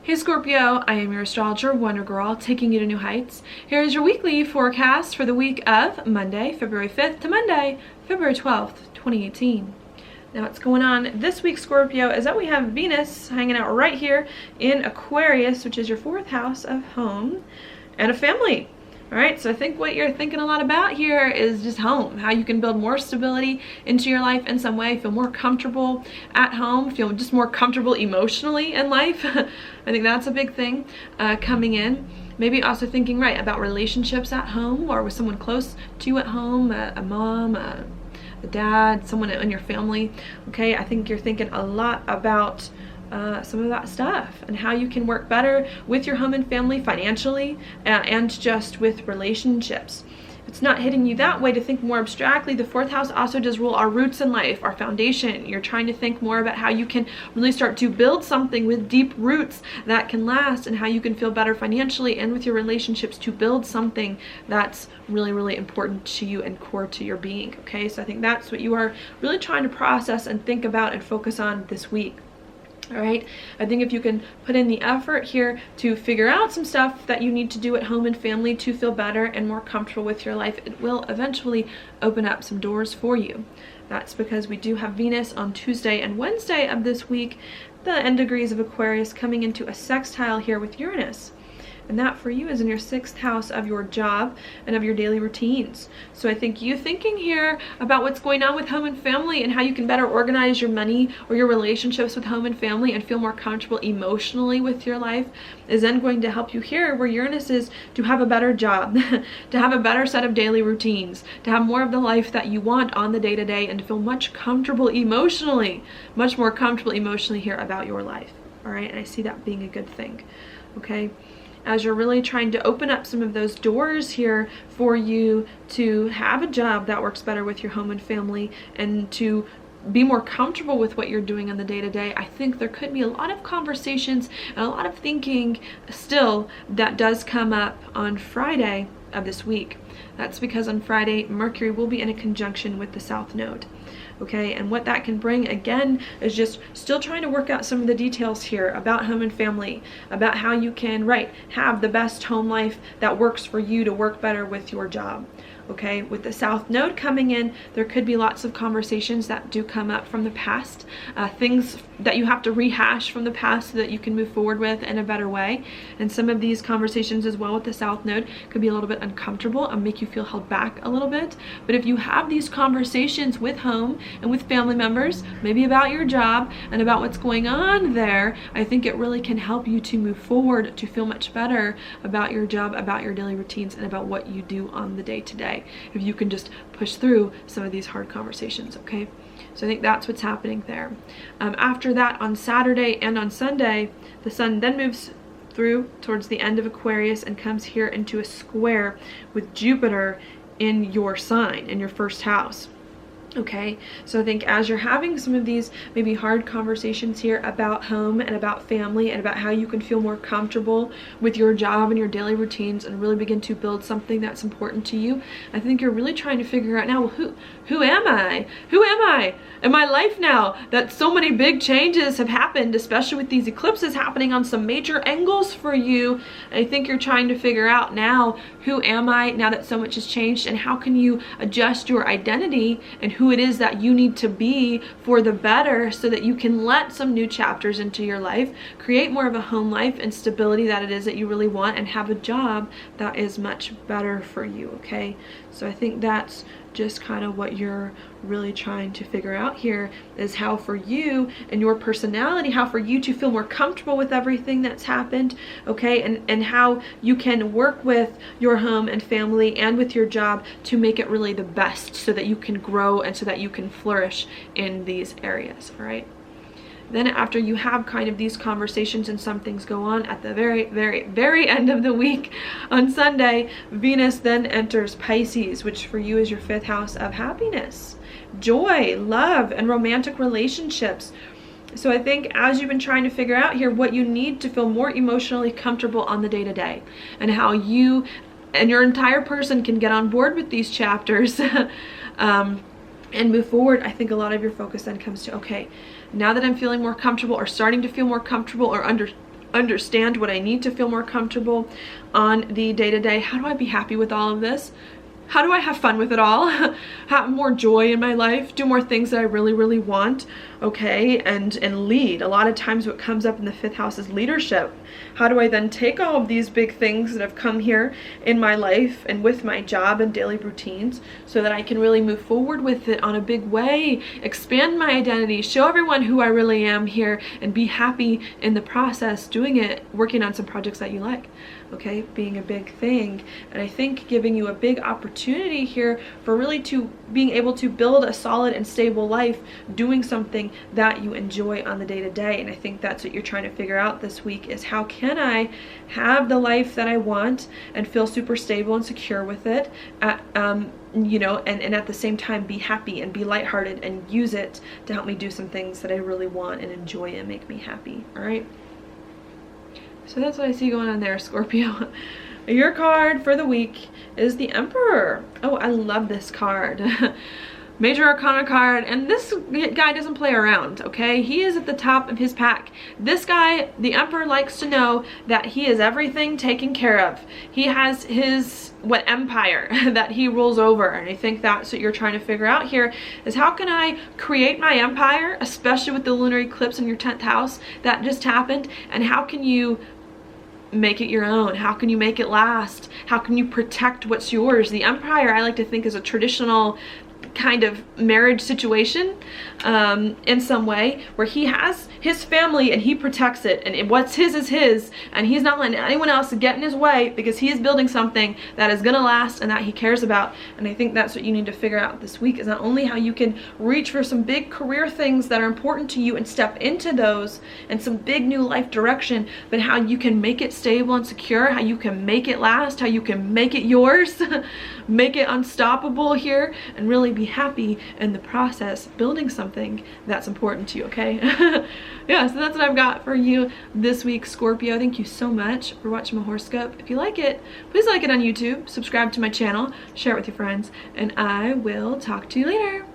Hey Scorpio, I am your astrologer, Wonder Girl, taking you to new heights. Here is your weekly forecast for the week of Monday, February 5th to Monday, February 12th, 2018. Now what's going on this week, Scorpio, is that we have Venus hanging out right here in Aquarius, which is your 4th house of home and a family. All right, so I think what you're thinking a lot about here is just home, how you can build more stability into your life in some way, feel more comfortable at home, feel just more comfortable emotionally in life. I think that's a big thing coming in. Maybe also thinking, right, about relationships at home or with someone close to you at home, a mom, a dad, someone in your family. Okay, I think you're thinking a lot about some of that stuff and how you can work better with your home and family financially and just with relationships. It's not hitting you that way to think more abstractly. The 4th house also does rule our roots in life, our foundation. You're trying to think more about how you can really start to build something with deep roots that can last, and how you can feel better financially and with your relationships to build something that's really, really important to you and core to your being. Okay, so I think that's what you are really trying to process and think about and focus on this week. All right, I think if you can put in the effort here to figure out some stuff that you need to do at home and family to feel better and more comfortable with your life, it will eventually open up some doors for you. That's because we do have Venus on Tuesday and Wednesday of this week, the end degrees of Aquarius, coming into a sextile here with Uranus. And that for you is in your 6th house of your job and of your daily routines. So I think you thinking here about what's going on with home and family and how you can better organize your money or your relationships with home and family and feel more comfortable emotionally with your life is then going to help you here where Uranus is to have a better job, to have a better set of daily routines, to have more of the life that you want on the day-to-day, and to feel much comfortable emotionally, much more comfortable emotionally here about your life. All right, and I see that being a good thing. Okay, as you're really trying to open up some of those doors here for you to have a job that works better with your home and family and to be more comfortable with what you're doing on the day-to-day, I think there could be a lot of conversations and a lot of thinking still that does come up on Friday of this week. That's because on Friday, Mercury will be in a conjunction with the South Node. Okay, and what that can bring again is just still trying to work out some of the details here about home and family, about how you can, right, have the best home life that works for you to work better with your job. Okay, with the South Node coming in, there could be lots of conversations that do come up from the past, things that you have to rehash from the past so that you can move forward with in a better way. And some of these conversations as well with the South Node could be a little bit uncomfortable and make you feel held back a little bit. But if you have these conversations with home and with family members, maybe about your job and about what's going on there, I think it really can help you to move forward, to feel much better about your job, about your daily routines, and about what you do on the day-to-day. If you can just push through some of these hard conversations, okay? So I think that's what's happening there. After that, on Saturday and on Sunday, the sun then moves through towards the end of Aquarius and comes here into a square with Jupiter in your sign, in your 1st house. Okay, so I think as you're having some of these maybe hard conversations here about home and about family and about how you can feel more comfortable with your job and your daily routines and really begin to build something that's important to you, I think you're really trying to figure out now, well, who am I? Who am I in my life now that so many big changes have happened, especially with these eclipses happening on some major angles for you. I think you're trying to figure out now, who am I now that so much has changed, and how can you adjust your identity and who it is that you need to be for the better so that you can let some new chapters into your life, create more of a home life and stability that it is that you really want, and have a job that is much better for you. Okay, so I think that's just kind of what you're really trying to figure out here, is how for you and your personality, how for you to feel more comfortable with everything that's happened, okay, and how you can work with your home and family and with your job to make it really the best so that you can grow and so that you can flourish in these areas. All right, then after you have kind of these conversations and some things go on, at the very end of the week on Sunday, Venus then enters Pisces, which for you is your 5th house of happiness, joy, love, and romantic relationships. So I think as you've been trying to figure out here what you need to feel more emotionally comfortable on the day-to-day and how you and your entire person can get on board with these chapters and move forward, I think a lot of your focus then comes to, okay, now that I'm feeling more comfortable or starting to feel more comfortable or understand what I need to feel more comfortable on the day-to-day, how do I be happy with all of this? How do I have fun with it all? Have more joy in my life, do more things that I really, really want, okay, and lead. A lot of times what comes up in the 5th house is leadership. How do I then take all of these big things that have come here in my life and with my job and daily routines so that I can really move forward with it on a big way, expand my identity, show everyone who I really am here, and be happy in the process doing it, working on some projects that you like. Okay, being a big thing. And I think giving you a big opportunity here for really being able to build a solid and stable life doing something that you enjoy on the day-to-day. And I think that's what you're trying to figure out this week, is how can I have the life that I want and feel super stable and secure with it, you know, and at the same time be happy and be lighthearted and use it to help me do some things that I really want and enjoy and make me happy. All right, so that's what I see going on there, Scorpio. Your card for the week is the Emperor. Oh, I love this card. Major Arcana card, and this guy doesn't play around, okay? He is at the top of his pack. This guy, the Emperor, likes to know that he is everything taken care of. He has his empire that he rules over, and I think that's what you're trying to figure out here, is how can I create my empire, especially with the lunar eclipse in your 10th house that just happened, and how can you make it your own? How can you make it last? How can you protect what's yours? The Empire, I like to think, is a traditional kind of marriage situation in some way, where he has his family and he protects it, and what's his is his, and he's not letting anyone else get in his way because he is building something that is gonna last and that he cares about. And I think that's what you need to figure out this week, is not only how you can reach for some big career things that are important to you and step into those and some big new life direction, but how you can make it stable and secure, how you can make it last, how you can make it yours, make it unstoppable here, and really be happy in the process building something that's important to you. Okay. Yeah, so that's what I've got for you this week, Scorpio. Thank you so much for watching my horoscope. If you like it, please like it on YouTube, subscribe to my channel, share it with your friends, and I will talk to you later.